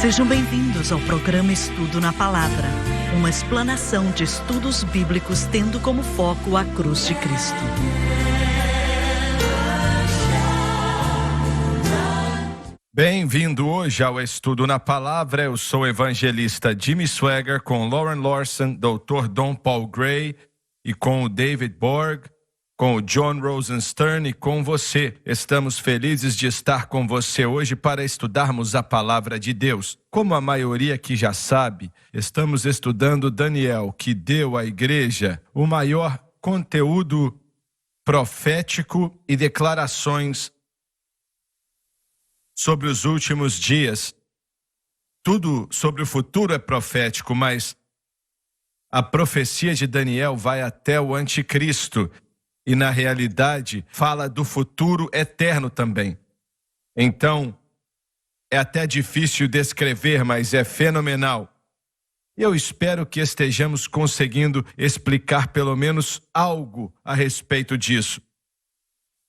Sejam bem-vindos ao programa Estudo na Palavra, uma explanação de estudos bíblicos tendo como foco a cruz de Cristo. Bem-vindo hoje ao Estudo na Palavra. Eu sou o evangelista Jimmy Swaggart, com Lauren Lawson, Dr. Don Paul Gray e com o David Borg, com o John Rosenstern e com você. Estamos felizes de estar com você hoje para estudarmos a Palavra de Deus. Como a maioria aqui já sabe, estamos estudando Daniel, que deu à igreja o maior conteúdo profético e declarações sobre os últimos dias. Tudo sobre o futuro é profético, mas a profecia de Daniel vai até o anticristo e, na realidade, fala do futuro eterno também. Então, é até difícil descrever, mas é fenomenal. Eu espero que estejamos conseguindo explicar pelo menos algo a respeito disso.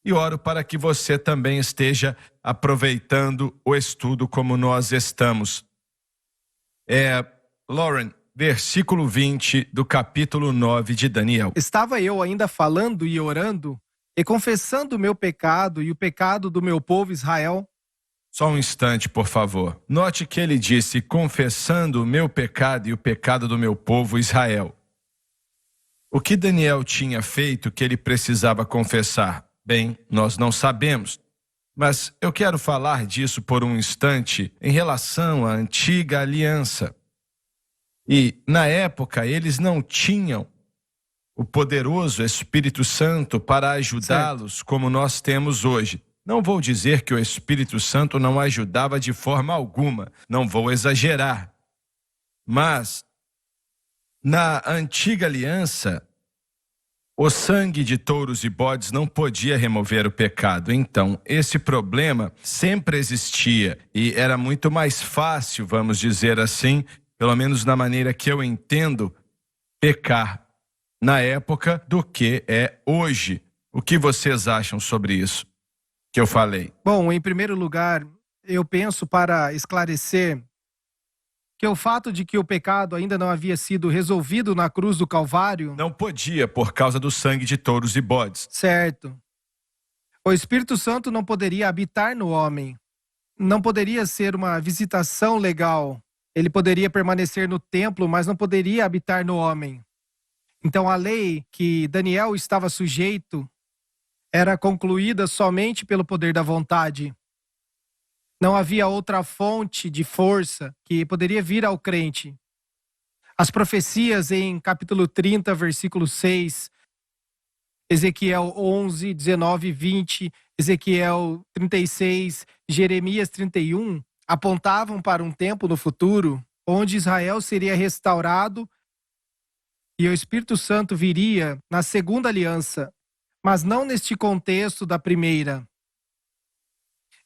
E oro para que você também esteja aproveitando o estudo como nós estamos. Lauren, versículo 20 do capítulo 9 de Daniel. Estava eu ainda falando e orando, e confessando o meu pecado e o pecado do meu povo Israel. Só um instante, por favor. Note que ele disse, confessando o meu pecado e o pecado do meu povo Israel. O que Daniel tinha feito que ele precisava confessar? Bem, nós não sabemos. Mas eu quero falar disso por um instante em relação à antiga aliança. E, na época, eles não tinham o poderoso Espírito Santo para ajudá-los como nós temos hoje. Não vou dizer que o Espírito Santo não ajudava de forma alguma, não vou exagerar. Mas, na antiga aliança, o sangue de touros e bodes não podia remover o pecado. Então, esse problema sempre existia e era muito mais fácil, vamos dizer assim, pelo menos na maneira que eu entendo, pecar na época do que é hoje. O que vocês acham sobre isso que eu falei? Bom, em primeiro lugar, eu penso para esclarecer que o fato de que o pecado ainda não havia sido resolvido na cruz do Calvário... Não podia por causa do sangue de touros e bodes. Certo. O Espírito Santo não poderia habitar no homem. Não poderia ser uma visitação legal. Ele poderia permanecer no templo, mas não poderia habitar no homem. Então a lei que Daniel estava sujeito era concluída somente pelo poder da vontade. Não havia outra fonte de força que poderia vir ao crente. As profecias em capítulo 30, versículo 6, Ezequiel 11, 19 e 20, Ezequiel 36, Jeremias 31, apontavam para um tempo no futuro onde Israel seria restaurado e o Espírito Santo viria na segunda aliança, mas não neste contexto da primeira.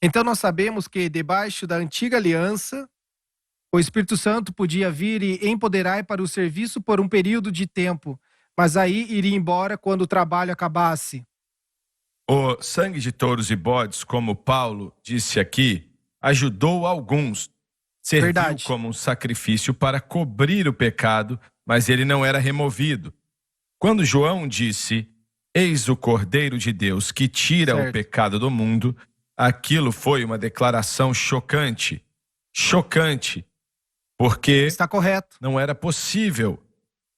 Então nós sabemos que debaixo da antiga aliança, o Espírito Santo podia vir e empoderar para o serviço por um período de tempo, mas aí iria embora quando o trabalho acabasse. O sangue de touros e bodes, como Paulo disse aqui, ajudou alguns. Serviu Verdade. como um sacrifício para cobrir o pecado, mas ele não era removido. Quando João disse, eis o Cordeiro de Deus que tira o pecado do mundo, aquilo foi uma declaração chocante. Chocante. Porque está correto. Não era possível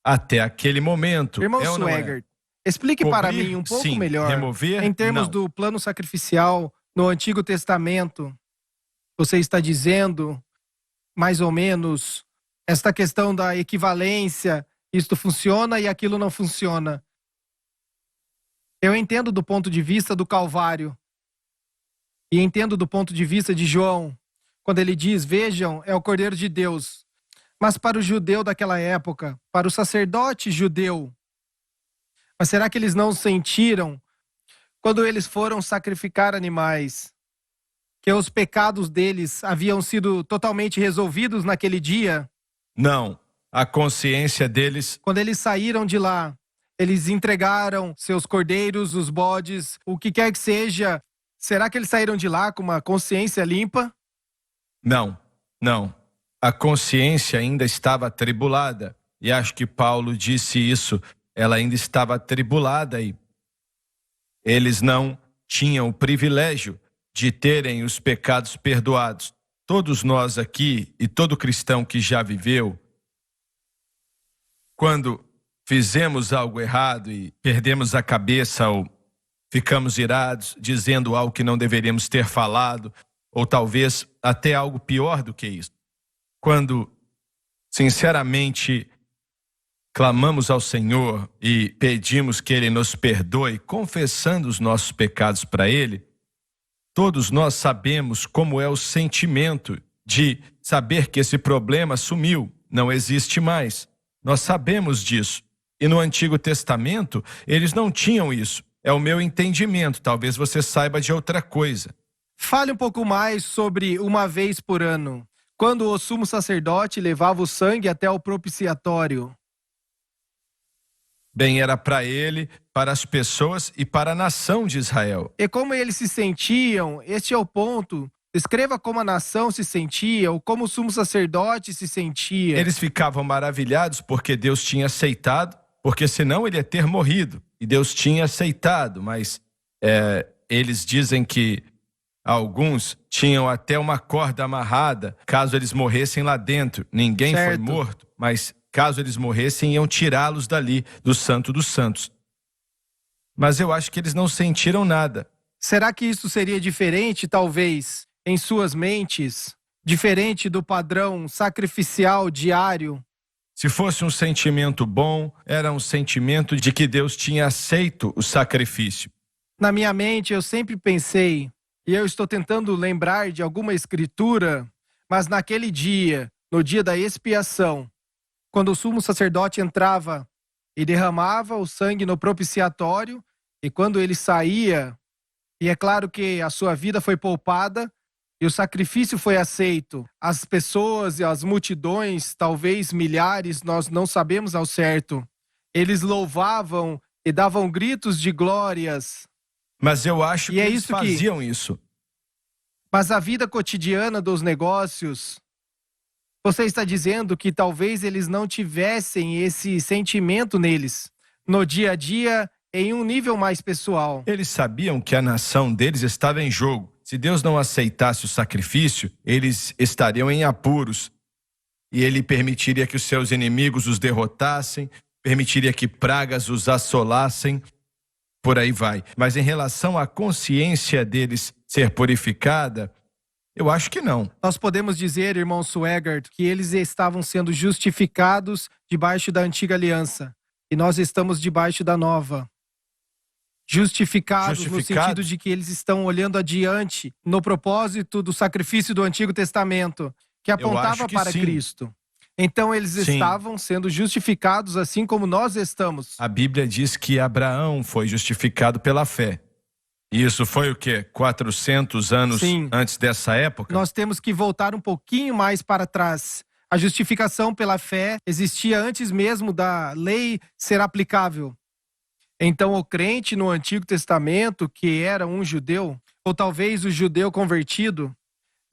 até aquele momento. Irmão Swaggart, explique Cobrir, para mim um pouco sim. melhor. Remover, em termos do plano sacrificial no Antigo Testamento, você está dizendo, mais ou menos, esta questão da equivalência, isto funciona e aquilo não funciona. Eu entendo do ponto de vista do Calvário. E entendo do ponto de vista de João, quando ele diz, vejam, é o Cordeiro de Deus. Mas para o judeu daquela época, para o sacerdote judeu, mas será que eles não sentiram, quando eles foram sacrificar animais, que os pecados deles haviam sido totalmente resolvidos naquele dia? Não, a consciência deles... Quando eles saíram de lá, eles entregaram seus cordeiros, os bodes, o que quer que seja. Será que eles saíram de lá com uma consciência limpa? Não, não. a consciência ainda estava atribulada. E acho que Paulo disse isso, ela ainda estava atribulada e eles não tinham o privilégio de terem os pecados perdoados. Todos nós aqui e todo cristão que já viveu, quando fizemos algo errado e perdemos a cabeça ou ficamos irados, dizendo algo que não deveríamos ter falado, ou talvez até algo pior do que isso. Quando, sinceramente, clamamos ao Senhor e pedimos que Ele nos perdoe, confessando os nossos pecados para Ele, todos nós sabemos como é o sentimento de saber que esse problema sumiu, não existe mais. Nós sabemos disso. E no Antigo Testamento, eles não tinham isso. É o meu entendimento, talvez você saiba de outra coisa. Fale um pouco mais sobre uma vez por ano, quando o sumo sacerdote levava o sangue até o propiciatório. Bem, era para ele, para as pessoas e para a nação de Israel. E como eles se sentiam, este é o ponto. Escreva como a nação se sentia, ou como o sumo sacerdote se sentia. Eles ficavam maravilhados porque Deus tinha aceitado, porque senão ele ia ter morrido. E Deus tinha aceitado, mas eles dizem que alguns tinham até uma corda amarrada, caso eles morressem lá dentro. Ninguém foi morto, mas caso eles morressem, iam tirá-los dali, do Santo dos Santos. Mas eu acho que eles não sentiram nada. Será que isso seria diferente, talvez, em suas mentes? Diferente do padrão sacrificial diário? Se fosse um sentimento bom, era um sentimento de que Deus tinha aceito o sacrifício. Na minha mente, eu sempre pensei, e eu estou tentando lembrar de alguma escritura, mas naquele dia, no dia da expiação, quando o sumo sacerdote entrava e derramava o sangue no propiciatório, e quando ele saía, e é claro que a sua vida foi poupada, e o sacrifício foi aceito. As pessoas e as multidões, talvez milhares, nós não sabemos ao certo, eles louvavam e davam gritos de glórias. Mas eu acho que eles faziam isso. Mas a vida cotidiana dos negócios, você está dizendo que talvez eles não tivessem esse sentimento neles, no dia a dia, em um nível mais pessoal. Eles sabiam que a nação deles estava em jogo. Se Deus não aceitasse o sacrifício, eles estariam em apuros. E Ele permitiria que os seus inimigos os derrotassem, permitiria que pragas os assolassem, por aí vai. Mas em relação à consciência deles ser purificada, eu acho que não. Nós podemos dizer, irmão Swegert, que eles estavam sendo justificados debaixo da antiga aliança. E nós estamos debaixo da nova. Justificados no sentido de que eles estão olhando adiante no propósito do sacrifício do Antigo Testamento, que apontava para Cristo. Então eles estavam sendo justificados assim como nós estamos. A Bíblia diz que Abraão foi justificado pela fé. E isso foi o quê? 400 anos antes dessa época? Nós temos que voltar um pouquinho mais para trás. A justificação pela fé existia antes mesmo da lei ser aplicável. Então o crente no Antigo Testamento, que era um judeu, ou talvez o judeu convertido,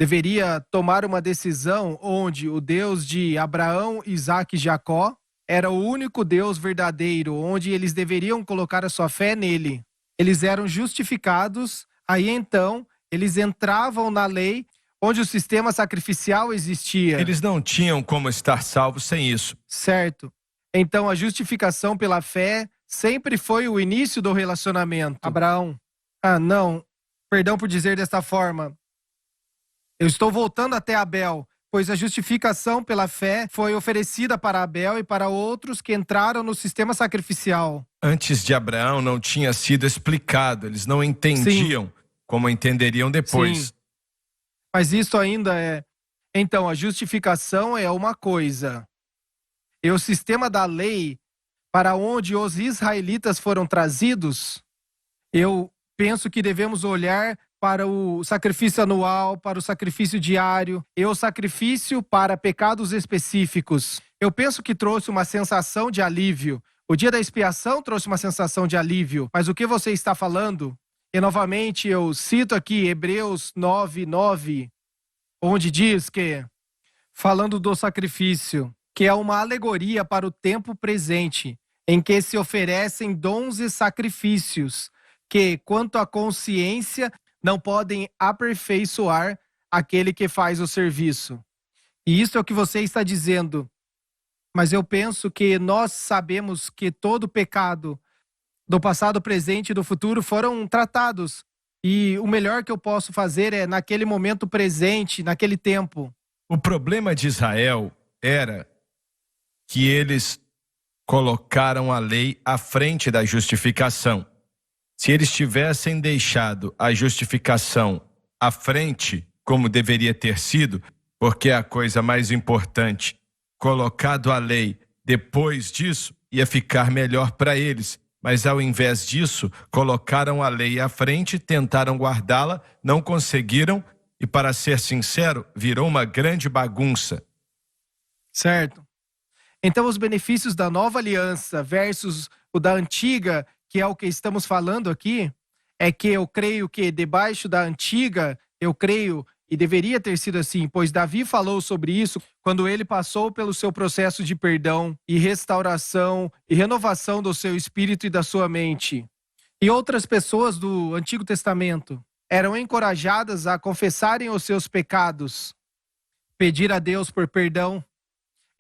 deveria tomar uma decisão onde o Deus de Abraão, Isaque e Jacó era o único Deus verdadeiro, onde eles deveriam colocar a sua fé nele. Eles eram justificados, aí então eles entravam na lei onde o sistema sacrificial existia. Eles não tinham como estar salvos sem isso. Certo. Então a justificação pela fé sempre foi o início do relacionamento. Abraão. Não. Perdão por dizer desta forma. Eu estou voltando até Abel, pois a justificação pela fé foi oferecida para Abel e para outros que entraram no sistema sacrificial. Antes de Abraão não tinha sido explicado, eles não entendiam como entenderiam depois. Sim. Mas isso ainda é... Então, a justificação é uma coisa. E o sistema da lei, para onde os israelitas foram trazidos, eu penso que devemos olhar para o sacrifício anual, para o sacrifício diário e o sacrifício para pecados específicos. Eu penso que trouxe uma sensação de alívio. O dia da expiação trouxe uma sensação de alívio. Mas o que você está falando? E novamente eu cito aqui Hebreus 9:9, onde diz que falando do sacrifício, que é uma alegoria para o tempo presente, em que se oferecem dons e sacrifícios, que, quanto à consciência, não podem aperfeiçoar aquele que faz o serviço. E isso é o que você está dizendo. Mas eu penso que nós sabemos que todo pecado do passado, presente e do futuro foram tratados. E o melhor que eu posso fazer é naquele momento presente, naquele tempo. O problema de Israel era que eles colocaram a lei à frente da justificação. Se eles tivessem deixado a justificação à frente, como deveria ter sido, porque é a coisa mais importante, colocado a lei depois disso, ia ficar melhor para eles. Mas ao invés disso, colocaram a lei à frente, tentaram guardá-la, não conseguiram e, para ser sincero, virou uma grande bagunça. Certo. Então, os benefícios da nova aliança versus o da antiga, que é o que estamos falando aqui, é que eu creio que debaixo da antiga, eu creio, e deveria ter sido assim, pois Davi falou sobre isso quando ele passou pelo seu processo de perdão e restauração e renovação do seu espírito e da sua mente. E outras pessoas do Antigo Testamento eram encorajadas a confessarem os seus pecados, pedir a Deus por perdão,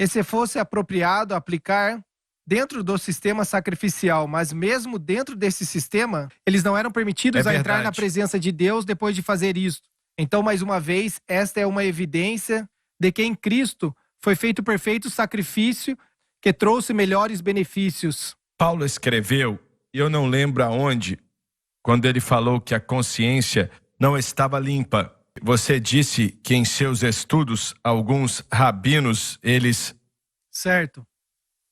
e se fosse apropriado aplicar dentro do sistema sacrificial, mas mesmo dentro desse sistema, eles não eram permitidos a entrar na presença de Deus depois de fazer isso. Então, mais uma vez, esta é uma evidência de que em Cristo foi feito o perfeito sacrifício que trouxe melhores benefícios. Paulo escreveu, e eu não lembro aonde, quando ele falou que a consciência não estava limpa. Você disse que em seus estudos, alguns rabinos, eles... Certo.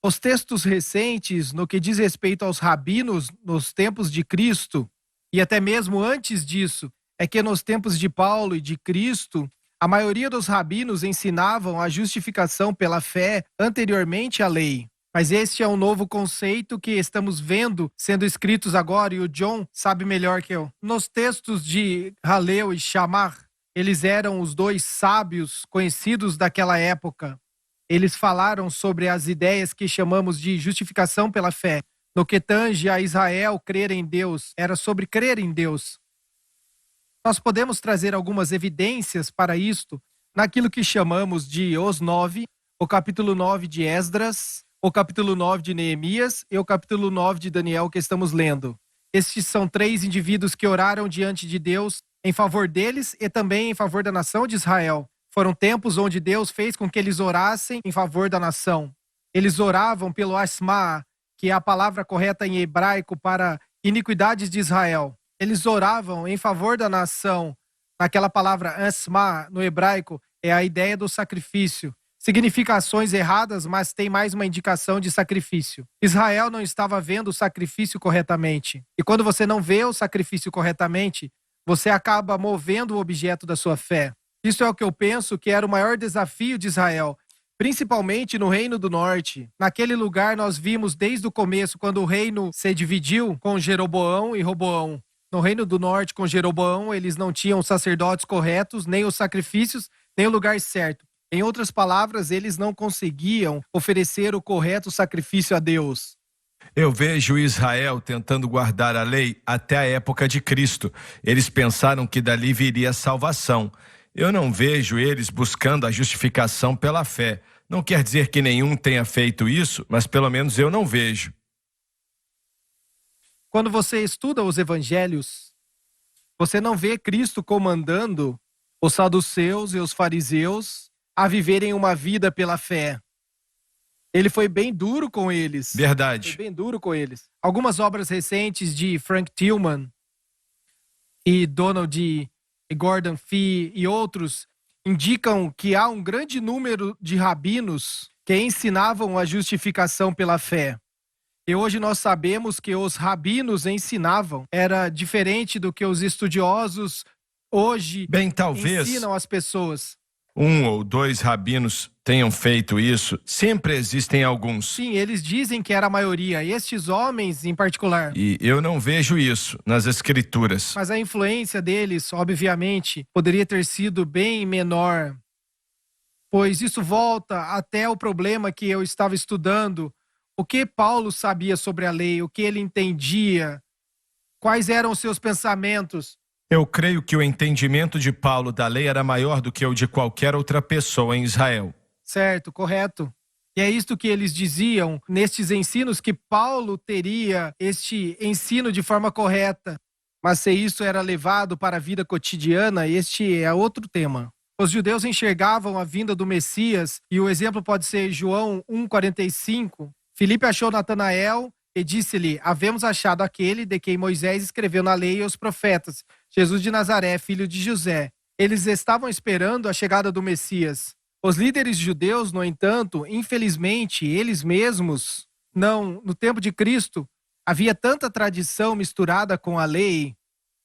Os textos recentes, no que diz respeito aos rabinos nos tempos de Cristo, e até mesmo antes disso, é que nos tempos de Paulo e de Cristo, a maioria dos rabinos ensinavam a justificação pela fé anteriormente à lei. Mas este é um novo conceito que estamos vendo sendo escritos agora, e o John sabe melhor que eu. Nos textos de Halel e Shammar, eles eram os dois sábios conhecidos daquela época. Eles falaram sobre as ideias que chamamos de justificação pela fé. No que tange a Israel crer em Deus, era sobre crer em Deus. Nós podemos trazer algumas evidências para isto naquilo que chamamos de os 9, o capítulo 9 de Esdras, o capítulo 9 de Neemias e o capítulo 9 de Daniel que estamos lendo. Estes são 3 indivíduos que oraram diante de Deus em favor deles e também em favor da nação de Israel. Foram tempos onde Deus fez com que eles orassem em favor da nação. Eles oravam pelo Asma, que é a palavra correta em hebraico para iniquidades de Israel. Eles oravam em favor da nação. Naquela palavra Asma, no hebraico, é a ideia do sacrifício. Significa ações erradas, mas tem mais uma indicação de sacrifício. Israel não estava vendo o sacrifício corretamente. E quando você não vê o sacrifício corretamente, você acaba movendo o objeto da sua fé. Isso é o que eu penso que era o maior desafio de Israel, principalmente no Reino do Norte. Naquele lugar nós vimos desde o começo, quando o reino se dividiu com Jeroboão e Roboão. No Reino do Norte, com Jeroboão, eles não tinham os sacerdotes corretos, nem os sacrifícios, nem o lugar certo. Em outras palavras, eles não conseguiam oferecer o correto sacrifício a Deus. Eu vejo Israel tentando guardar a lei até a época de Cristo. Eles pensaram que dali viria a salvação. Eu não vejo eles buscando a justificação pela fé. Não quer dizer que nenhum tenha feito isso, mas pelo menos eu não vejo. Quando você estuda os evangelhos, você não vê Cristo comandando os saduceus e os fariseus a viverem uma vida pela fé. Ele foi bem duro com eles. Verdade. Foi bem duro com eles. Algumas obras recentes de Frank Tillman e Donald e Gordon Fee e outros indicam que há um grande número de rabinos que ensinavam a justificação pela fé. E hoje nós sabemos que os rabinos ensinavam. Era diferente do que os estudiosos hoje talvez ensinam às pessoas. 1 ou 2 rabinos tenham feito isso. Sempre existem alguns. Sim, eles dizem que era a maioria. Estes homens em particular. E eu não vejo isso nas escrituras. Mas a influência deles, obviamente, poderia ter sido bem menor. pois isso volta até o problema que eu estava estudando. O que Paulo sabia sobre a lei, o que ele entendia, quais eram os seus pensamentos. Eu creio que o entendimento de Paulo da lei era maior do que o de qualquer outra pessoa em Israel. Certo, correto. E é isto que eles diziam nestes ensinos, que Paulo teria este ensino de forma correta. Mas se isso era levado para a vida cotidiana, este é outro tema. Os judeus enxergavam a vinda do Messias, e o exemplo pode ser João 1,45. Filipe achou Natanael e disse-lhe: havemos achado aquele de quem Moisés escreveu na lei e os profetas, Jesus de Nazaré, filho de José. Eles estavam esperando a chegada do Messias. Os líderes judeus, no entanto, infelizmente, eles mesmos, no tempo de Cristo, havia tanta tradição misturada com a lei.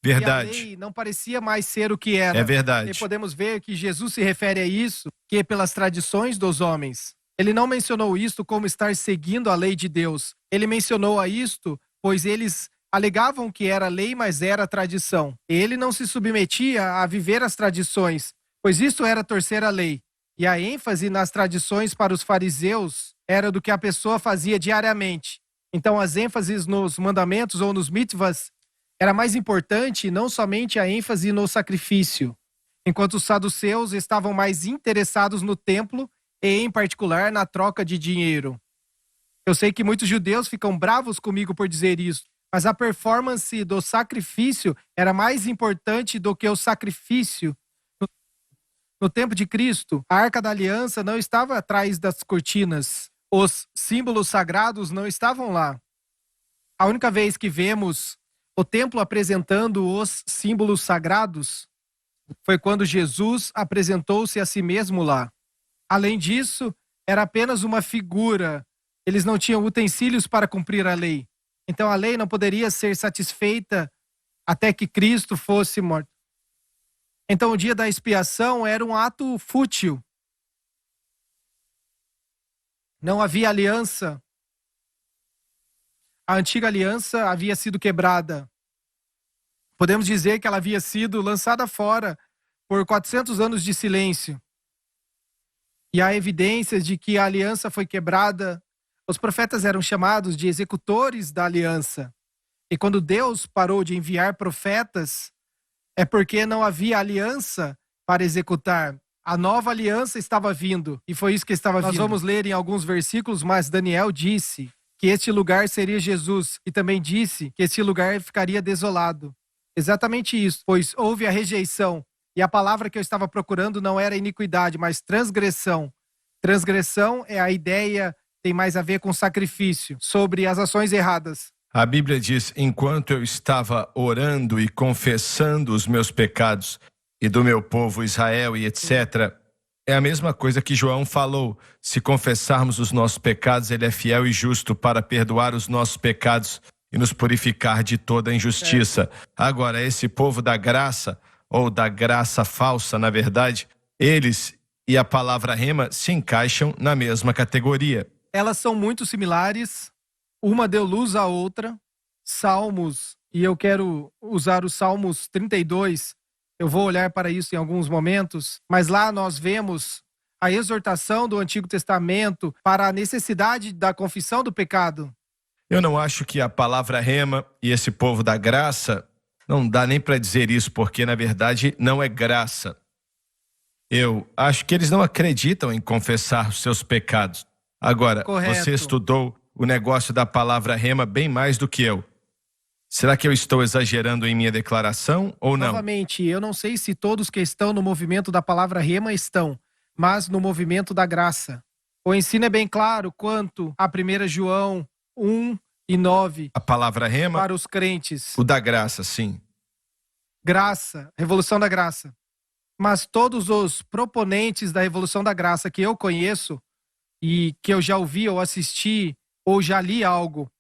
Verdade. E a lei não parecia mais ser o que era. É verdade. E podemos ver que Jesus se refere a isso, que pelas tradições dos homens. Ele não mencionou isto como estar seguindo a lei de Deus. Ele mencionou a isto, pois eles alegavam que era lei, mas era tradição. Ele não se submetia a viver as tradições, pois isso era torcer a lei. E a ênfase nas tradições para os fariseus era do que a pessoa fazia diariamente. Então as ênfases nos mandamentos ou nos mitvas era mais importante, não somente a ênfase no sacrifício. Enquanto os saduceus estavam mais interessados no templo e, em particular, na troca de dinheiro. Eu sei que muitos judeus ficam bravos comigo por dizer isso, mas a performance do sacrifício era mais importante do que o sacrifício. No tempo de Cristo, a Arca da Aliança não estava atrás das cortinas. Os símbolos sagrados não estavam lá. A única vez que vemos o templo apresentando os símbolos sagrados foi quando Jesus apresentou-se a si mesmo lá. Além disso, era apenas uma figura. Eles não tinham utensílios para cumprir a lei. Então a lei não poderia ser satisfeita até que Cristo fosse morto. Então o dia da expiação era um ato fútil. Não havia aliança. A antiga aliança havia sido quebrada. Podemos dizer que ela havia sido lançada fora por 400 anos de silêncio. E há evidências de que a aliança foi quebrada. Os profetas eram chamados de executores da aliança. E quando Deus parou de enviar profetas, é porque não havia aliança para executar. A nova aliança estava vindo, e foi isso que estava vindo. Nós vamos ler em alguns versículos, mas Daniel disse que este lugar seria Jesus, e também disse que este lugar ficaria desolado. Exatamente isso, pois houve a rejeição, e a palavra que eu estava procurando não era iniquidade, mas transgressão. Transgressão é a ideia, tem mais a ver com sacrifício, sobre as ações erradas. A Bíblia diz: enquanto eu estava orando e confessando os meus pecados e do meu povo Israel e etc. É a mesma coisa que João falou: se confessarmos os nossos pecados, ele é fiel e justo para perdoar os nossos pecados e nos purificar de toda injustiça. Agora, esse povo da graça, ou da graça falsa, na verdade, eles e a palavra rema se encaixam na mesma categoria. Elas são muito similares. Uma deu luz à outra. Salmos, e eu quero usar os Salmos 32. Eu vou olhar para isso em alguns momentos. Mas lá nós vemos a exortação do Antigo Testamento para a necessidade da confissão do pecado. Eu não acho que a palavra rema e esse povo da graça, não dá nem para dizer isso, porque na verdade não é graça. Eu acho que eles não acreditam em confessar os seus pecados. Agora, Correto. Você estudou o negócio da palavra rema bem mais do que eu. Será que eu estou exagerando em minha declaração ou não? Novamente, eu não sei se todos que estão no movimento da palavra rema estão, mas no movimento da graça. O ensino é bem claro quanto a 1 João 1:9. A palavra rema, para os crentes. o da graça, sim. Graça, revolução da graça. Mas todos os proponentes da revolução da graça que eu conheço e que eu já ouvi ou assisti ou já li algo,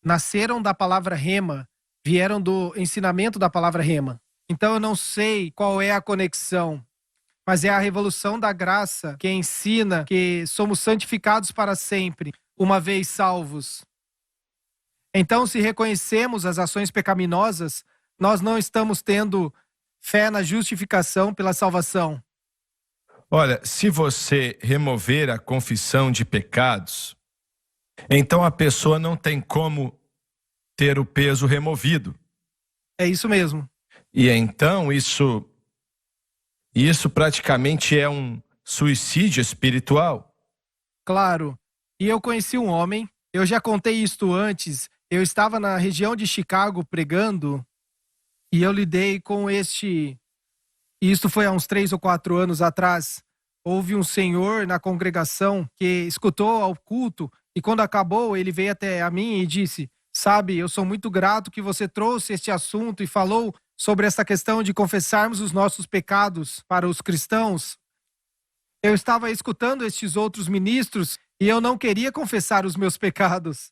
nasceram da palavra rema, vieram do ensinamento da palavra rema. Então eu não sei qual é a conexão, mas é a revolução da graça que ensina que somos santificados para sempre, uma vez salvos. Então, se reconhecemos as ações pecaminosas, nós não estamos tendo fé na justificação pela salvação. Olha, se você remover a confissão de pecados, então a pessoa não tem como ter o peso removido. É isso mesmo. E então isso praticamente é um suicídio espiritual. Claro. E eu conheci um homem, eu já contei isto antes, eu estava na região de Chicago pregando e eu lidei com isso foi há uns 3 ou 4 anos atrás. Houve um senhor na congregação que escutou ao culto e quando acabou ele veio até a mim e disse: sabe, eu sou muito grato que você trouxe este assunto e falou sobre essa questão de confessarmos os nossos pecados para os cristãos. Eu estava escutando estes outros ministros e eu não queria confessar os meus pecados.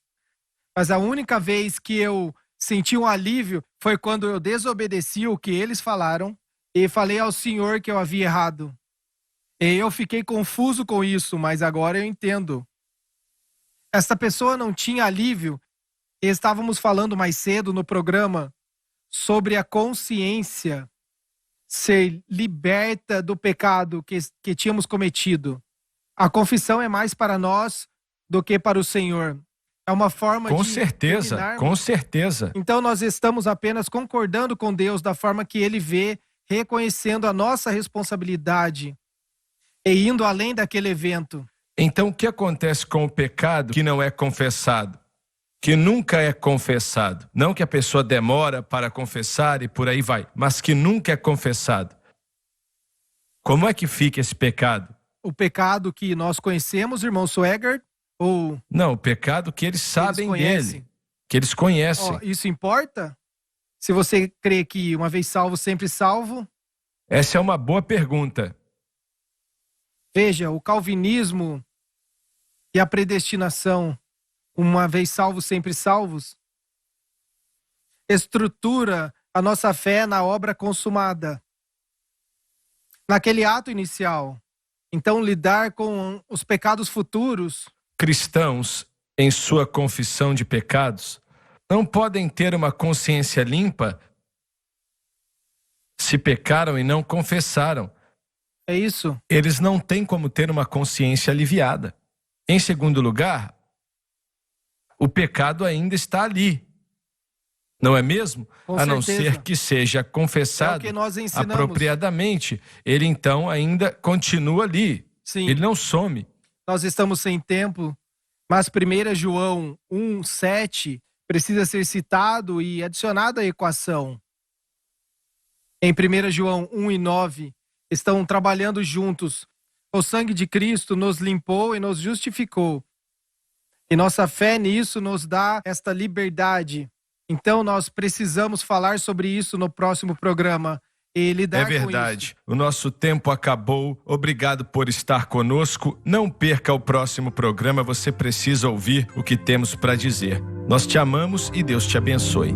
Mas a única vez que eu senti um alívio foi quando eu desobedeci o que eles falaram e falei ao Senhor que eu havia errado. E eu fiquei confuso com isso, mas agora eu entendo. Essa pessoa não tinha alívio. E estávamos falando mais cedo no programa sobre a consciência ser liberta do pecado que tínhamos cometido. A confissão é mais para nós do que para o Senhor. É uma forma Com de certeza, terminarmos. com certeza. Então nós estamos apenas concordando com Deus da forma que Ele vê, reconhecendo a nossa responsabilidade e indo além daquele evento. Então o que acontece com o pecado que não é confessado? Que nunca é confessado. Não que a pessoa demora para confessar e por aí vai, mas que nunca é confessado. Como é que fica esse pecado? O pecado que nós conhecemos, irmão Swagger, ou... Não, o pecado que eles sabem conhecem. dele, que eles conhecem. Isso importa? Se você crê que uma vez salvo, sempre salvo? Essa é uma boa pergunta. Veja, o calvinismo e a predestinação, uma vez salvos, sempre salvos, estrutura a nossa fé na obra consumada, naquele ato inicial. Então, lidar com os pecados futuros. Cristãos, em sua confissão de pecados, não podem ter uma consciência limpa se pecaram e não confessaram. É isso. Eles não têm como ter uma consciência aliviada. Em segundo lugar, o pecado ainda está ali. Não é mesmo? Com a não certeza. ser que seja confessado É o que nós ensinamos. apropriadamente. Ele então ainda continua ali. Sim. Ele não some. Nós estamos sem tempo, mas 1 João 1:7 precisa ser citado e adicionado à equação. Em 1 João 1:9, estão trabalhando juntos. O sangue de Cristo nos limpou e nos justificou. E nossa fé nisso nos dá esta liberdade. Então nós precisamos falar sobre isso no próximo programa e lidar com isso. É verdade. O nosso tempo acabou. Obrigado por estar conosco. Não perca o próximo programa. Você precisa ouvir o que temos para dizer. Nós te amamos e Deus te abençoe.